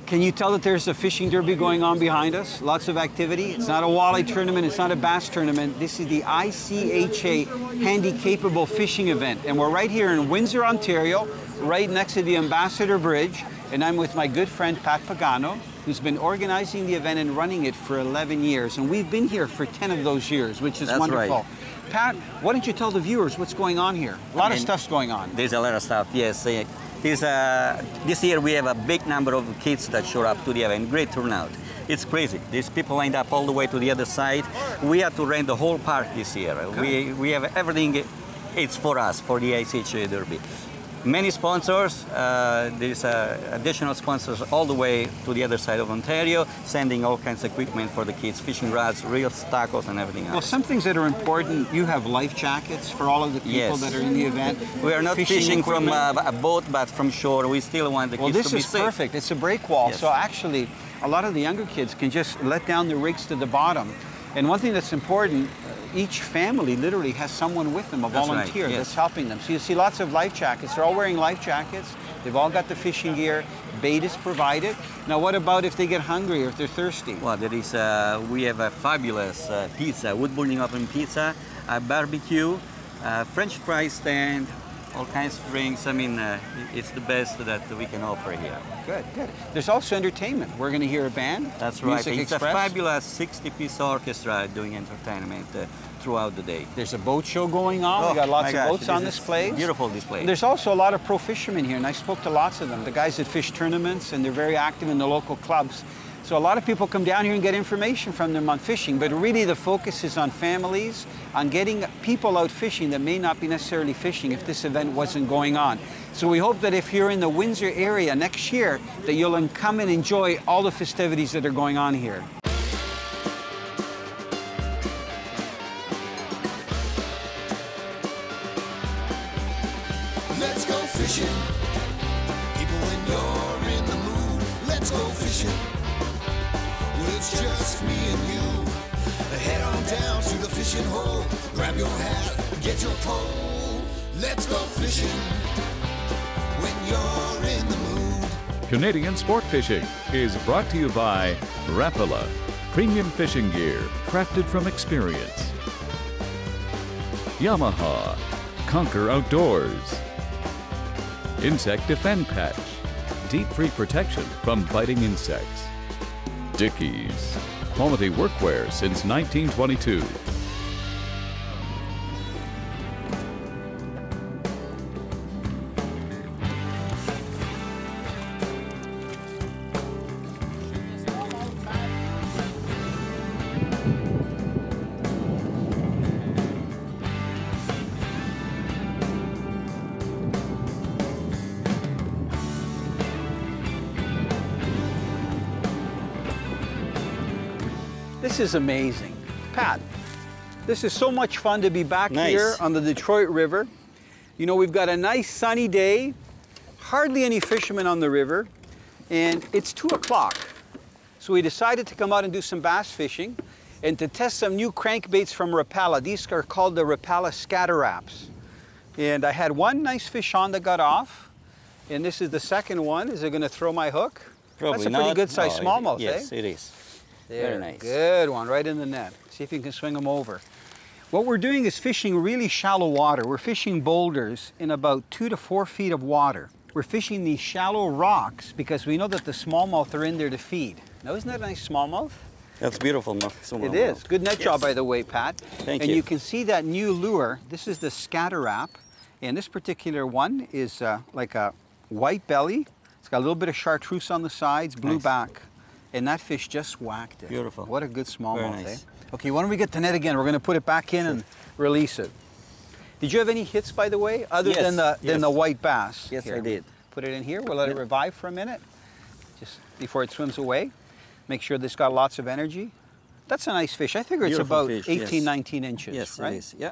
Can you tell that there's a fishing derby going on behind us? Lots of activity. It's not a walleye tournament, it's not a bass tournament. This is the ICHA Handy Capable Fishing event. And we're right here in Windsor, Ontario, right next to the Ambassador Bridge. And I'm with my good friend Pat Pagano, who's been organizing the event and running it for 11 years. And we've been here for 10 of those years, which is wonderful. Right. Pat, why don't you tell the viewers what's going on here? A lot of stuff's going on. There's a lot of stuff, yes. This year we have a big number of kids that show up to the event, great turnout. It's crazy. These people lined up all the way to the other side. We had to rent the whole park this year. We have everything, it's for us, for the ICHA Derby. Many sponsors, there's additional sponsors all the way to the other side of Ontario, sending all kinds of equipment for the kids, fishing rods, reels, tackles, and everything else. Well, some things that are important, you have life jackets for all of the people that are in the event. We are not fishing from a boat, but from shore. We still want the kids to be safe. Well, this is perfect. It's a break wall, so actually, a lot of the younger kids can just let down the rigs to the bottom. And one thing that's important, each family literally has someone with them, a volunteer that's helping them. So you see lots of life jackets. They're all wearing life jackets. They've all got the fishing gear. Bait is provided. Now, what about if they get hungry or if they're thirsty? Well, there is, we have a fabulous pizza, wood-burning oven pizza, a barbecue, French fry stand, all kinds of drinks. I mean, it's the best that we can offer here. Good, good. There's also entertainment. We're going to hear a band. That's right. It's a fabulous 60-piece orchestra doing entertainment throughout the day. There's a boat show going on. We got lots of boats on display. Beautiful display. There's also a lot of pro fishermen here, and I spoke to lots of them. The guys that fish tournaments, and they're very active in the local clubs. So a lot of people come down here and get information from them on fishing, but really the focus is on families, on getting people out fishing that may not be necessarily fishing if this event wasn't going on. So we hope that if you're in the Windsor area next year, that you'll come and enjoy all the festivities that are going on here. Let's go fishing. People, when you're in the mood, let's go fishing. It's just me and you. Head on down to the fishing hole. Grab your hat, get your pole. Let's go fishing when you're in the mood. Canadian Sport Fishing is brought to you by Rapala, premium fishing gear crafted from experience. Yamaha, conquer outdoors. Insect Defend Patch, deep-free protection from biting insects. Dickies, quality workwear since 1922. This is amazing. Pat, this is so much fun to be back here on the Detroit River. You know, we've got a nice sunny day, hardly any fishermen on the river, and it's 2 o'clock. So we decided to come out and do some bass fishing and to test some new crankbaits from Rapala. These are called the Rapala Scatter Cranks. And I had one nice fish on that got off, and this is the second one. Is it going to throw my hook? Probably That's a pretty good sized smallmouth, yes, it is. There, very nice. Good one, right in the net. See if you can swing them over. What we're doing is fishing really shallow water. We're fishing boulders in about 2 to 4 feet of water. We're fishing these shallow rocks because we know that the smallmouth are in there to feed. Now, isn't that a nice smallmouth? That's beautiful smallmouth. It is. Good net job, by the way, Pat. Thank you. And you can see that new lure. This is the Scatter Wrap. And this particular one is like a white belly. It's got a little bit of chartreuse on the sides, blue back. And that fish just whacked it. Beautiful. What a good smallmouth, nice. Okay, why don't we get the net again? We're going to put it back in and release it. Did you have any hits, by the way, other than the white bass? Yes, here, I did. Put it in here. We'll let it revive for a minute, just before it swims away. Make sure this got lots of energy. That's a nice fish. I figure it's about 18, 19 inches, yes, right? It is, yeah.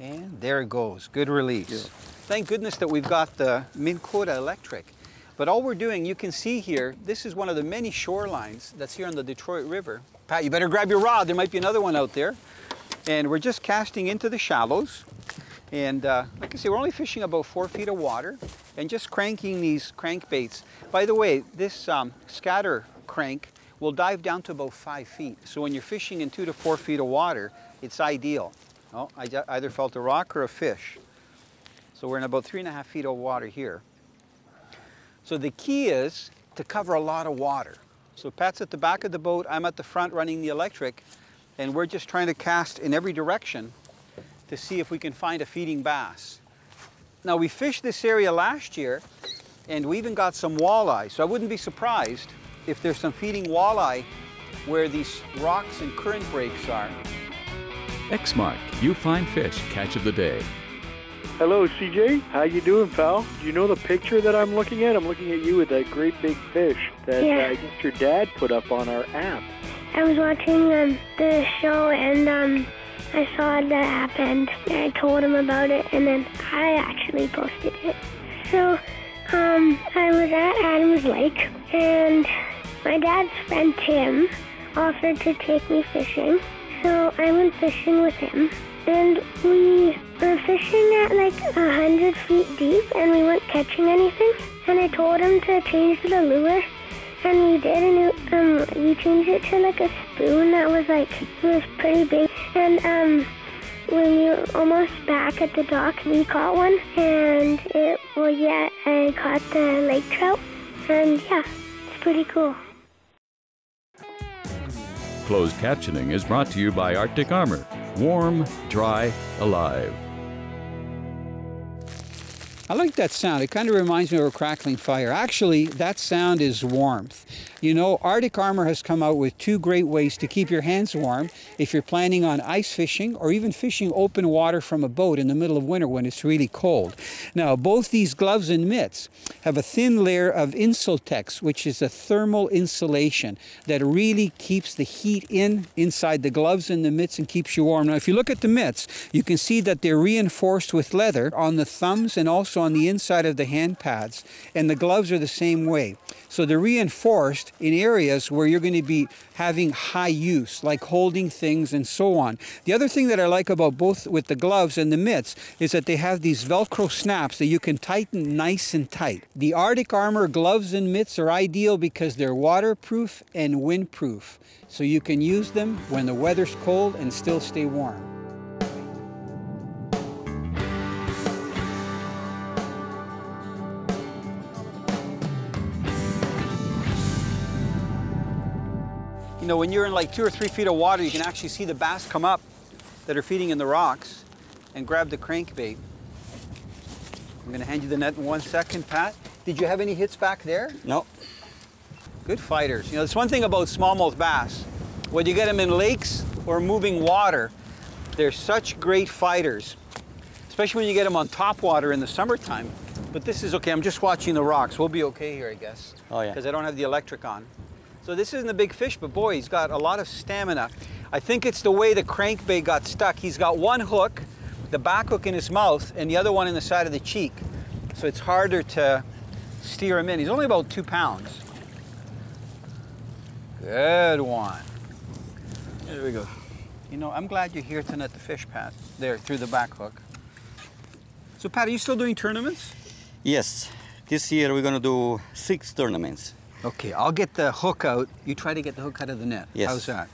And there it goes. Good release. Beautiful. Thank goodness that we've got the Minn Kota electric. But all we're doing, you can see here, this is one of the many shorelines that's here on the Detroit River. Pat, you better grab your rod. There might be another one out there. And we're just casting into the shallows. And like I say, we're only fishing about 4 feet of water. and just cranking these crankbaits. By the way, this scatter crank will dive down to about 5 feet. So when you're fishing in 2 to 4 feet of water, it's ideal. Oh, I either felt a rock or a fish. So we're in about 3.5 feet of water here. So the key is to cover a lot of water. So Pat's at the back of the boat, I'm at the front running the electric, and we're just trying to cast in every direction to see if we can find a feeding bass. Now we fished this area last year, and we even got some walleye, so I wouldn't be surprised if there's some feeding walleye where these rocks and current breaks are. Xmark, you find fish catch of the day. Hello, CJ. How you doing, pal? Do you know the picture that I'm looking at? I'm looking at you with that great big fish that I guess your dad put up on our app. I was watching the show, and I saw the app, and I told him about it, and then I actually posted it. So I was at Adams Lake, and my dad's friend Tim offered to take me fishing. So I went fishing with him, and we were fishing at like 100 feet deep, and we weren't catching anything. And I told him to change the lure, and we did, and we changed it to like a spoon that was like, it was pretty big. And when we were almost back at the dock, we caught one, and I caught the lake trout, and yeah, it's pretty cool. Closed captioning is brought to you by Arctic Armor. Warm, dry, alive. I like that sound. It kind of reminds me of a crackling fire. Actually, that sound is warmth. You know, Arctic Armor has come out with 2 great ways to keep your hands warm if you're planning on ice fishing or even fishing open water from a boat in the middle of winter when it's really cold. Now, both these gloves and mitts have a thin layer of Insultex, which is a thermal insulation that really keeps the heat inside the gloves and the mitts and keeps you warm. Now, if you look at the mitts, you can see that they're reinforced with leather on the thumbs and also on the inside of the hand pads, and the gloves are the same way. So they're reinforced in areas where you're going to be having high use, like holding things and so on. The other thing that I like about both with the gloves and the mitts is that they have these Velcro snaps that you can tighten nice and tight. The Arctic Armor gloves and mitts are ideal because they're waterproof and windproof, so you can use them when the weather's cold and still stay warm. You know, when you're in like 2 or 3 feet of water, you can actually see the bass come up that are feeding in the rocks and grab the crankbait. I'm going to hand you the net in 1 second, Pat. Did you have any hits back there? No. Good fighters. You know, it's one thing about smallmouth bass. Whether you get them in lakes or moving water, they're such great fighters, especially when you get them on top water in the summertime. But this is okay. I'm just watching the rocks. We'll be okay here, I guess. Oh, yeah. Because I don't have the electric on. So this isn't a big fish, but boy, he's got a lot of stamina. I think it's the way the crankbait got stuck. He's got one hook, the back hook in his mouth, and the other one in the side of the cheek. So it's harder to steer him in. He's only about 2 pounds. Good one. There we go. You know, I'm glad you're here to net the fish, Pat. There, through the back hook. So Pat, are you still doing tournaments? Yes. This year we're going to do 6 tournaments. Okay, I'll get the hook out. You try to get the hook out of the net. Yes. How's that?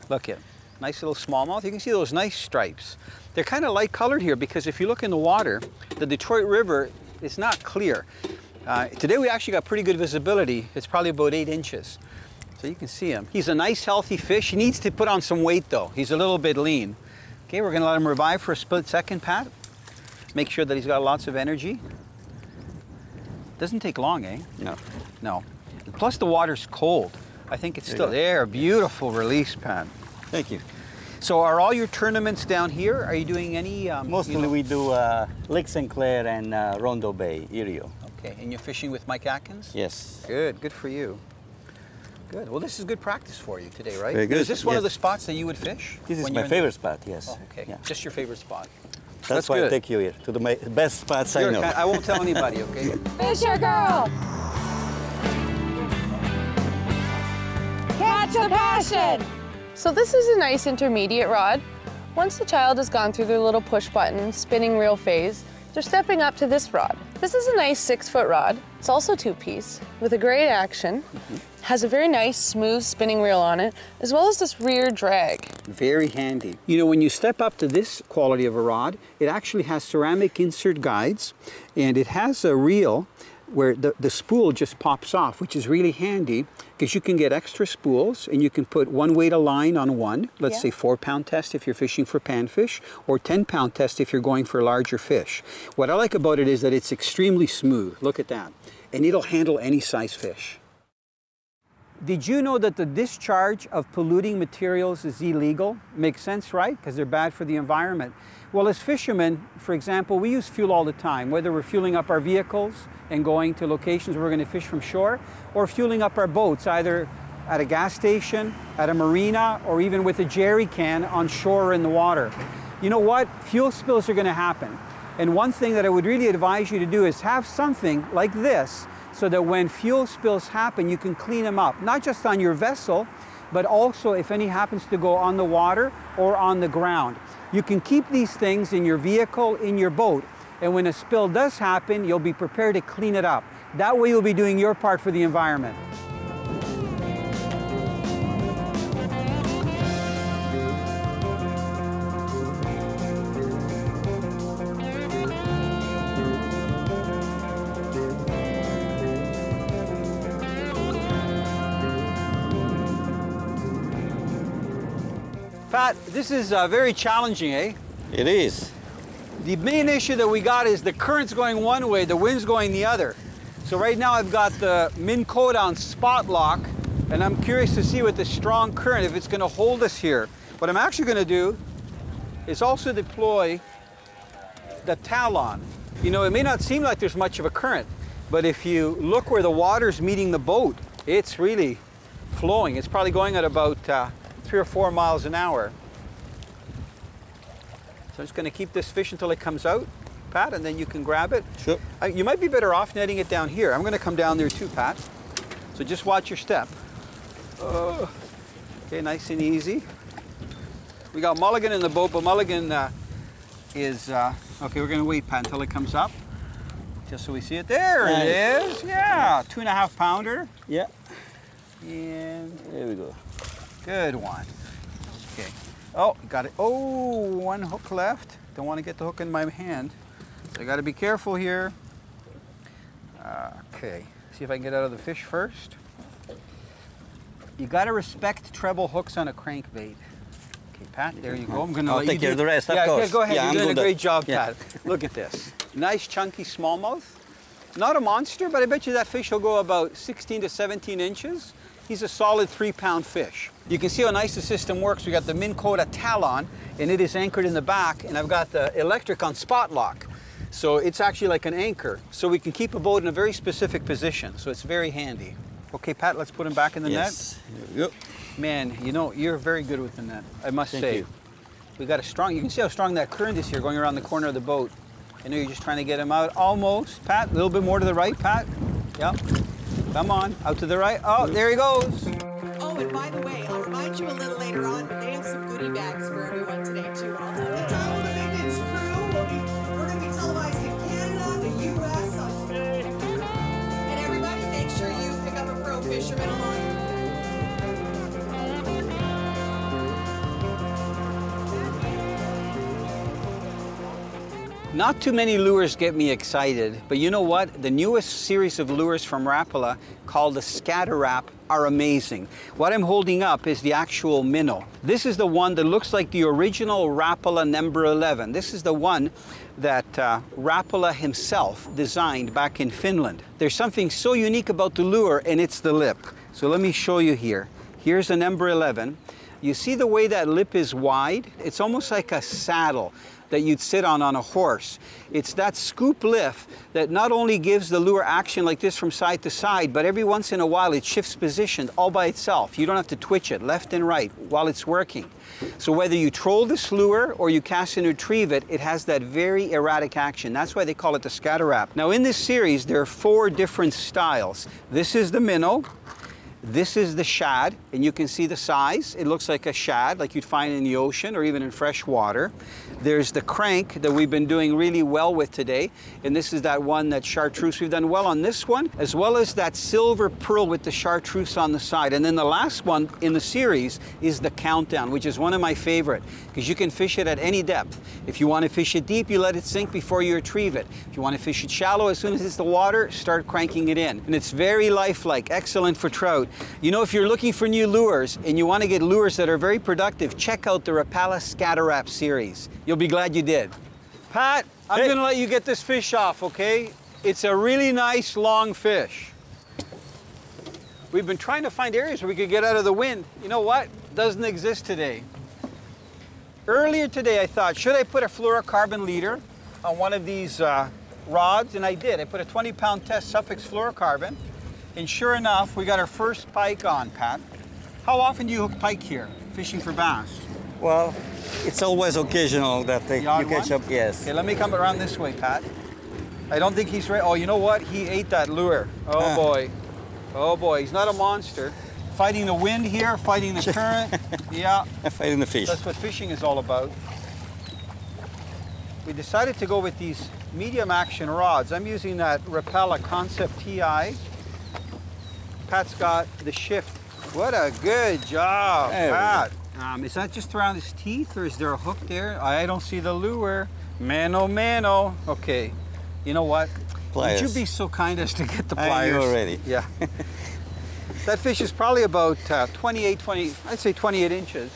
Look at, nice little smallmouth. You can see those nice stripes. They're kind of light colored here because if you look in the water, the Detroit River is not clear. Today we actually got pretty good visibility. It's probably about 8 inches. So you can see him. He's a nice healthy fish. He needs to put on some weight though. He's a little bit lean. Okay, we're gonna let him revive for a split second, Pat. Make sure that he's got lots of energy. Doesn't take long, eh? No. No. Plus the water's cold. I think it's still there. Beautiful release, Pat. Thank you. So are all your tournaments down here? Are you doing any? Mostly we do Lake St. Clair and Rondo Bay, Erio. Okay, and you're fishing with Mike Atkins? Yes. Good, good for you. Good. Well, this is good practice for you today, right? Very good. Is this one of the spots that you would fish? This is my favorite spot, yes. Oh, okay, yeah. Just your favorite spot. That's why I take you here, to the best spots I know. I won't tell anybody, okay? Fisher girl! Catch the passion! So this is a nice intermediate rod. Once the child has gone through their little push button spinning reel phase, they're stepping up to this rod. This is a nice 6-foot rod. It's also 2-piece with a great action. Has a very nice smooth spinning reel on it, as well as this rear drag. Very handy. You know, when you step up to this quality of a rod, it actually has ceramic insert guides, and it has a reel where the spool just pops off, which is really handy because you can get extra spools and you can put one weight of line on one, let's say 4-pound test if you're fishing for panfish, or 10-pound test if you're going for larger fish. What I like about it is that it's extremely smooth. Look at that. And it'll handle any size fish. Did you know that the discharge of polluting materials is illegal? Makes sense, right? Because they're bad for the environment. Well, as fishermen, for example, we use fuel all the time, whether we're fueling up our vehicles and going to locations where we're going to fish from shore, or fueling up our boats, either at a gas station, at a marina, or even with a jerry can on shore or in the water. You know what? Fuel spills are going to happen. And one thing that I would really advise you to do is have something like this so that when fuel spills happen, you can clean them up, not just on your vessel, but also if any happens to go on the water or on the ground. You can keep these things in your vehicle, in your boat, and when a spill does happen, you'll be prepared to clean it up. That way you'll be doing your part for the environment. Pat, this is very challenging, eh? It is. The main issue that we got is the current's going one way, the wind's going the other. So right now I've got the Minn Kota on spot lock, and I'm curious to see with the strong current if it's going to hold us here. What I'm actually going to do is also deploy the talon. You know, it may not seem like there's much of a current, but if you look where the water's meeting the boat, it's really flowing. It's probably going at about 3 or 4 miles an hour. So I'm just going to keep this fish until it comes out, Pat, and then you can grab it. Sure. You might be better off netting it down here. I'm going to come down there too, Pat. So just watch your step. Okay, nice and easy. We got Mulligan in the boat, but Mulligan is, okay, we're going to wait, Pat, until it comes up. Just so we see it. There it is. Yeah, 2.5 pounder. Yeah. And there we go. Good one. Okay. Oh, got it. Oh, one hook left. Don't want to get the hook in my hand. So I got to be careful here. Okay. See if I can get out of the fish first. You got to respect treble hooks on a crankbait. Okay, Pat, there you go. I'm going to let you take care of the rest, of course. course. Go ahead. Yeah, You're doing a great job, yeah. Pat. Look at this. Nice chunky smallmouth. Not a monster, but I bet you that fish will go about 16 to 17 inches. He's a solid 3-pound fish. You can see how nice the system works. We got the Minn Kota talon, and it is anchored in the back, and I've got the electric on spot lock. So it's actually like an anchor. So we can keep a boat in a very specific position. So it's very handy. Okay, Pat, let's put him back in the net. There we go. Man, you know, you're very good with the net, I must say. Thank you. We got a strong, you can see how strong that current is here going around the corner of the boat. I know you're just trying to get him out. Almost. Pat, a little bit more to the right, Pat. Yep. Come on, out to the right. Oh, there he goes. Oh, and by the way, I'll remind you a little later on, they have some goodie bags for everyone today, too. And I'll tell you, the Italo and crew, we're going to be televised in Canada, the U.S. And everybody, make sure you pick up a pro fisherman along. Not too many lures get me excited, but you know what? The newest series of lures from Rapala, called the Scatter Wrap, are amazing. What I'm holding up is the actual minnow. This is the one that looks like the original Rapala number 11. This is the one that Rapala himself designed back in Finland. There's something so unique about the lure, and it's the lip. So let me show you here. Here's the number 11. You see the way that lip is wide? It's almost like a saddle that you'd sit on a horse. It's that scoop lift that not only gives the lure action like this from side to side, but every once in a while it shifts position all by itself. You don't have to twitch it left and right while it's working. So whether you troll this lure or you cast and retrieve it, it has that very erratic action. That's why they call it the Scatter Wrap. Now in this series, there are 4 different styles. This is the minnow. This is the shad, and you can see the size. It looks like a shad, like you'd find in the ocean or even in fresh water. There's the crank that we've been doing really well with today, and this is that one, that chartreuse. We've done well on this one, as well as that silver pearl with the chartreuse on the side. And then the last one in the series is the countdown, which is one of my favorite, because you can fish it at any depth. If you want to fish it deep, you let it sink before you retrieve it. If you want to fish it shallow, as soon as it's the water, start cranking it in. And it's very lifelike, excellent for trout. You know, if you're looking for new lures and you want to get lures that are very productive, check out the Rapala Scatter series. You'll be glad you did. Pat, I'm going to let you get this fish off, okay? It's a really nice long fish. We've been trying to find areas where we could get out of the wind. You know what? Doesn't exist today. Earlier today I thought, should I put a fluorocarbon leader on one of these rods? And I did. I put a 20-pound test Suffix fluorocarbon. And sure enough, we got our first pike on, Pat. How often do you hook pike here, fishing for bass? Well, it's always occasional that you catch up, yes. Okay, let me come around this way, Pat. I don't think he's ready. Oh, you know what? He ate that lure. Oh, boy. Oh, boy. He's not a monster. Fighting the wind here, fighting the current. Yeah. Fighting the fish. That's what fishing is all about. We decided to go with these medium action rods. I'm using that Rapala Concept TI. Pat's got the shift. What a good job, Pat. Is that just around his teeth, or is there a hook there? I don't see the lure. Mano, mano. Okay. You know what? Pliers. Would you be so kind as to get the pliers? I know already. Yeah. That fish is probably about 28 inches.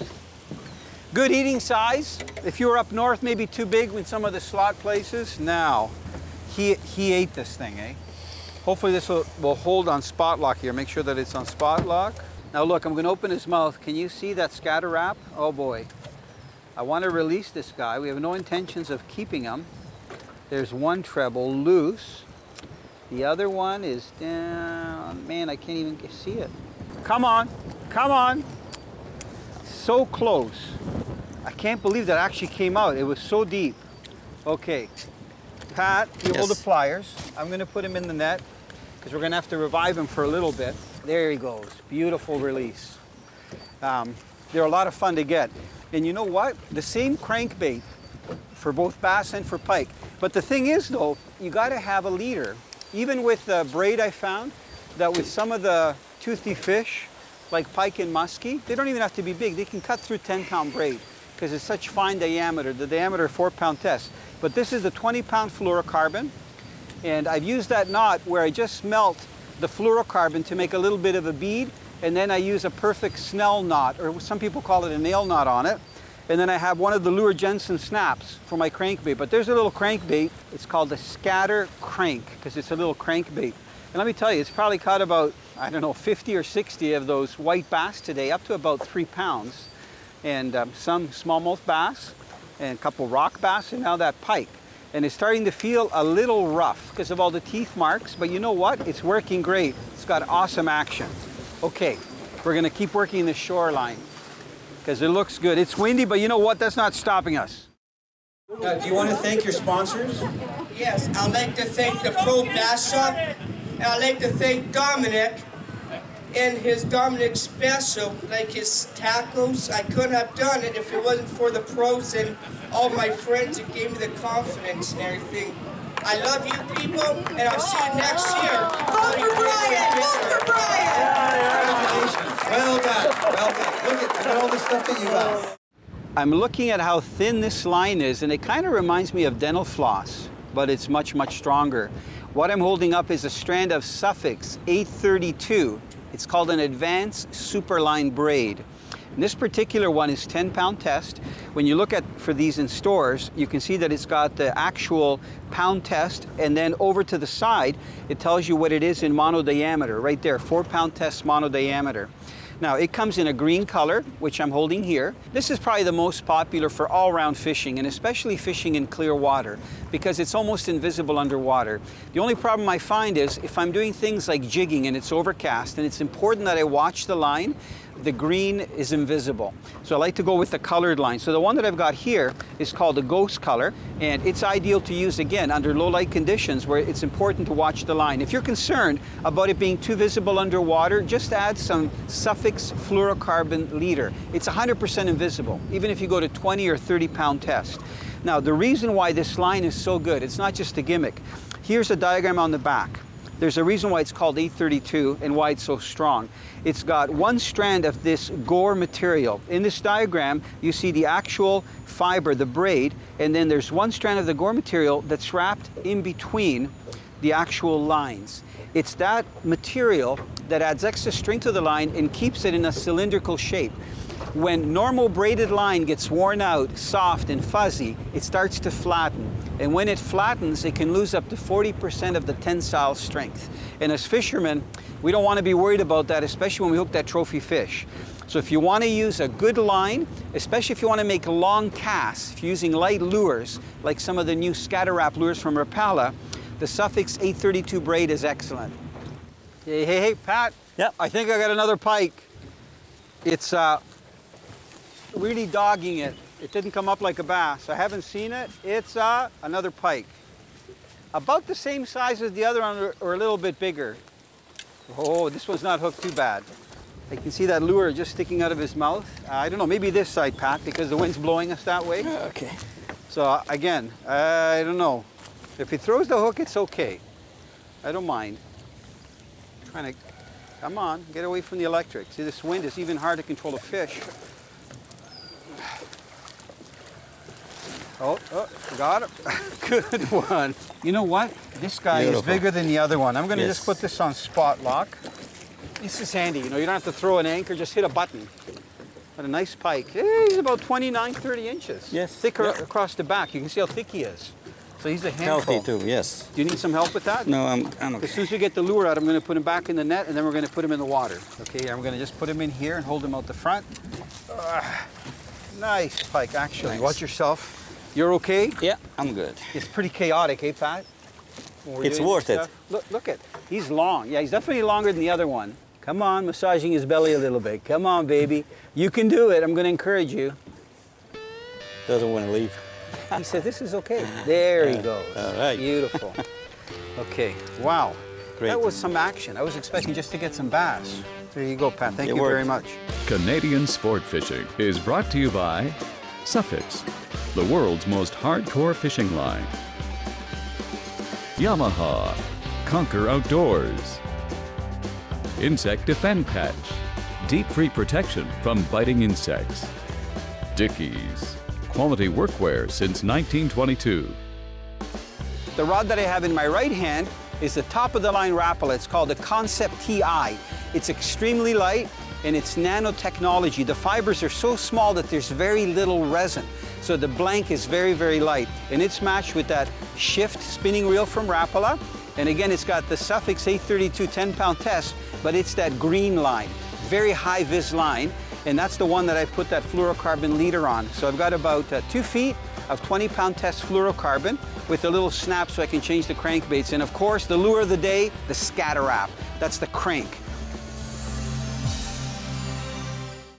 Good eating size. If you were up north, maybe too big with some of the slot places. Now, he ate this thing, eh? Hopefully this will hold on spot lock here. Make sure that it's on spot lock. Now look, I'm going to open his mouth. Can you see that scatter wrap? Oh boy. I want to release this guy. We have no intentions of keeping him. There's one treble loose. The other one is down. Man, I can't even see it. Come on, come on. So close. I can't believe that actually came out. It was so deep. Okay. Pat, you hold the pliers. I'm going to put him in the net because we're going to have to revive him for a little bit. There he goes. Beautiful release. They're a lot of fun to get. And you know what? The same crankbait for both bass and for pike. But the thing is, though, you got to have a leader. Even with the braid, I found that with some of the toothy fish, like pike and muskie, they don't even have to be big. They can cut through 10-pound braid because it's such fine diameter. The diameter 4-pound test. But this is the 20-pound fluorocarbon, and I've used that knot where I just melt the fluorocarbon to make a little bit of a bead, and then I use a perfect Snell knot, or some people call it a nail knot on it, and then I have one of the Lure Jensen snaps for my crankbait. But there's a little crankbait. It's called the Scatter Crank because it's a little crankbait. And let me tell you, it's probably caught about, I don't know, 50 or 60 of those white bass today, up to about 3 pounds, and some smallmouth bass, and a couple rock bass, and now that pike. And it's starting to feel a little rough because of all the teeth marks, but you know what? It's working great. It's got awesome action. Okay, we're gonna keep working the shoreline because it looks good. It's windy, but you know what? That's not stopping us. Now, do you want to thank your sponsors? Yes, I'd like to thank the Pro Bass Shop, and I'd like to thank Dominic and his Dominic Special, like his tacos. I couldn't have done it if it wasn't for the pros and all my friends that gave me the confidence and everything. I love you people, and I'll see you next year. Vote for Brian! Vote for Brian! Congratulations. Well done. Well done. Look at all the stuff that you got. I'm looking at how thin this line is, and it kind of reminds me of dental floss, but it's much, much stronger. What I'm holding up is a strand of Suffix 832. It's called an Advanced Superline Braid. And this particular one is 10-pound test. When you look for these in stores, you can see that it's got the actual pound test, and then over to the side, it tells you what it is in mono diameter, right there, 4-pound test mono diameter. Now, it comes in a green color, which I'm holding here. This is probably the most popular for all-round fishing, and especially fishing in clear water, because it's almost invisible underwater. The only problem I find is if I'm doing things like jigging and it's overcast, and it's important that I watch the line, the green is invisible. So I like to go with the colored line. So the one that I've got here is called a ghost color, and it's ideal to use, again, under low light conditions where it's important to watch the line. If you're concerned about it being too visible underwater, just add some Suffix fluorocarbon leader. It's 100% invisible, even if you go to 20 or 30 pound test. Now, the reason why this line is so good, it's not just a gimmick. Here's a diagram on the back. There's a reason why it's called 832 and why it's so strong. It's got one strand of this gore material. In this diagram, you see the actual fiber, the braid, and then there's one strand of the gore material that's wrapped in between the actual lines. It's that material that adds extra strength to the line and keeps it in a cylindrical shape. When normal braided line gets worn out, soft and fuzzy, it starts to flatten. And when it flattens, it can lose up to 40% of the tensile strength. And as fishermen, we don't want to be worried about that, especially when we hook that trophy fish. So if you want to use a good line, especially if you want to make long casts, if you're using light lures, like some of the new scatter wrap lures from Rapala, the Suffix 832 braid is excellent. Hey, Pat. Yep. I think I got another pike. It's really dogging it. It didn't come up like a bass. I haven't seen it. It's another pike. About the same size as the other one or a little bit bigger. Oh, this one's not hooked too bad. I can see that lure just sticking out of his mouth. I don't know, maybe this side, Pat, because the wind's blowing us that way. Okay. So again, I don't know. If he throws the hook, it's okay. I don't mind. Trying to, come on, get away from the electric. See, this wind is even hard to control a fish. Oh, got it. Good one. You know what? This guy is bigger than the other one. I'm going to just put this on spot lock. This is handy. You know, you don't have to throw an anchor, just hit a button. But a nice pike. He's about 29, 30 inches. Yes. Thicker across the back. You can see how thick he is. So he's a handful. Healthy too, yes. Do you need some help with that? No, I'm okay. As soon as we get the lure out, I'm going to put him back in the net, and then we're going to put him in the water. Okay, I'm going to just put him in here and hold him out the front. Nice pike, actually. Nice. Watch yourself. You're okay? Yeah, I'm good. It's pretty chaotic, eh, Pat? It's worth it. Look at, he's long. Yeah, he's definitely longer than the other one. Come on, massaging his belly a little bit. Come on, baby. You can do it. I'm going to encourage you. Doesn't want to leave. He said, this is okay. There he goes. All right. Beautiful. Okay, wow. Great. That was some action. I was expecting just to get some bass. There you go, Pat. Thank you very much. Canadian Sport Fishing is brought to you by Suffix, the world's most hardcore fishing line. Yamaha, Conquer Outdoors. Insect Defend Patch, deep free protection from biting insects. Dickies, quality workwear since 1922. The rod that I have in my right hand is the top of the line Rapala. It's called the Concept TI. It's extremely light and it's nanotechnology. The fibers are so small that there's very little resin. So the blank is very, very light. And it's matched with that Shift spinning reel from Rapala. And again, it's got the Suffix 832 10-pound test, but it's that green line, very high vis line. And that's the one that I put that fluorocarbon leader on. So I've got about 2 feet of 20-pound test fluorocarbon with a little snap so I can change the crankbaits. And of course, the lure of the day, the scatter wrap. That's the crank.